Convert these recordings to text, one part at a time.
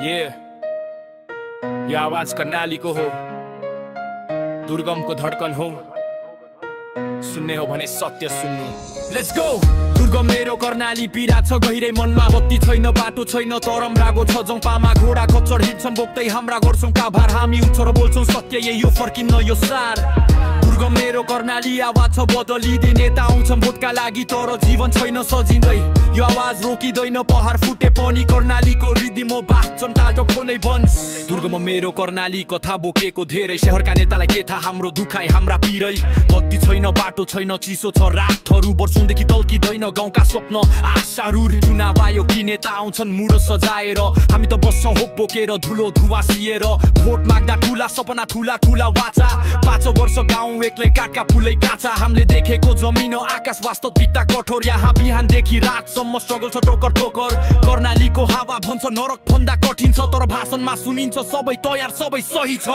यो आवाज कर्णालीको हो, दुर्गमको धड्कन हो। सुन्ने हो भने सत्य सुन्नु। Let's go. दुर्गम मेरो कर्णाली पीडा छ गहिरै मनमा, बत्ती छैन बाटो छैन तरम रागो छ जौपामा, घोडा खच्चड हिँड्छन् बोक्दै हाम्रा गर्छौं भार, हामी उठ्छ र बोल्छौं सत्य यही हो फर्किन्न यो सार। दुर्गम मेरो कर्णाली आवाज छ बदलिँदै, नेता आउँछन् भोटका लागि तर जीवन छैन सजिँदै, यो आवाज रोकिँदैन पहाड फुटे पनि कर्णालीको रिदिम हो बाँच्छन् टाटो खोलै बन्छ। दुर्गम मेरो कर्णाली कथा बोकेको धेरै, शहरका नेतालाई के थाहा हाम्रो दुखाइ हाम्रा पिरै, बत्ती छैन बाटो छैन चिसो छ रातहरू, वर्षौंदेखि तल्किँदैन गाउँका स्वप्न आशाहरू, चुनाव आयो कि नेता आउँछन् मुड सजाएर, हामी त बस्छौं होप बोकेर धुलो धुवा सिएर, भोट माग्दा ठुला सपना ठुला ठुला वाचा, 5 वर्ष गाउँ एक्लै काठका फुलै काचा, हामीले देखेको जमिन आकाश वास्तविकता कठोर, यहाँ बिहानदेखि रातसम्म स्ट्रगल छ टोकर टोकर, कर्णालीको हावा भन्छ नरक भन्दा कठिन छ, तर भाषणमा सुनिन्छ सबै तयार सबै सही छ।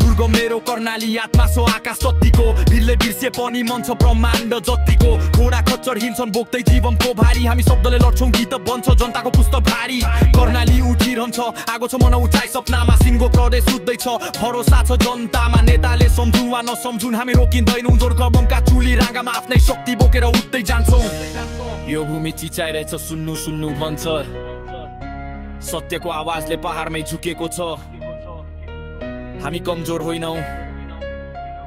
दुर्गम मेरो कर्णाली आत्मा सो आकाश जतिको, दिलले बिर्से पनि मन छ ब्रह्माण्ड जतिको, घोडा खच्चड हिँड्छन् बोक्दै जीवनको भारी, हामी शब्दले लड्छौं गीत बन्छ जनताको पुस्तक भारी, कर्णाली उठिरहन्छ आगो छ मन उचाइ सपनामा, सिङ्गो प्रदेश सुत्दैछ भरोसा छ जनतामा, नेताले सम्झौँ वा नसम्झुन् हामी रोकिँदैनौँ, दुर्गमका चुली राँगामा आफ्नै शक्ति बोकेर उठ्दै जान्छौँ। यो भूमि चिचाइरहेछ सुन्नु सुन्नु भन्छ, सत्यको आवाजले पहाडमै झुकेको छ, हामी कमजोर होइनौं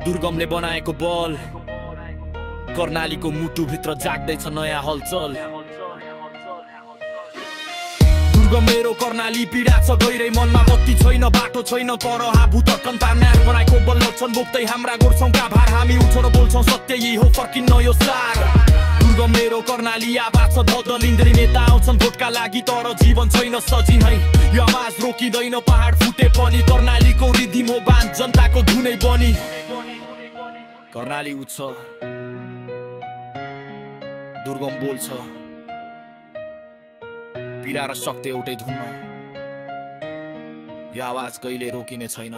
दुर्गमले बनाएको बल, कर्णालीको मुटुभित्र जाग्दैछ नयाँ हलचल। दुर्गम मेरो कर्णाली पीडा छ गहिरै मनमा, बत्ती छैन बाटो छैन तर हाबु तर्कन पार्ने बनाएको बल लड्छन् बोक्दै हाम्रा गोर्छौं भार, हामी उठ्छौं र बोल्छौं सत्य यही हो फर्किन्न यो सार। दुर्गम मेरो कर्णाली आवाज छ बदलिँदै, नेता आउँछन् भोटका लागि तर जीवन छैन सजिनै, यो आवाज रोकिँदैन पहाड फुटे पनि, कर्णालीको रिदिम हो बाँध जनताको धुनै बनी, कर्णाली उठ्छ दुर्गम बोल्छ, पीडा र शक्ति एउटै धुनमा, यो आवाज कहिले रोकिने छैन।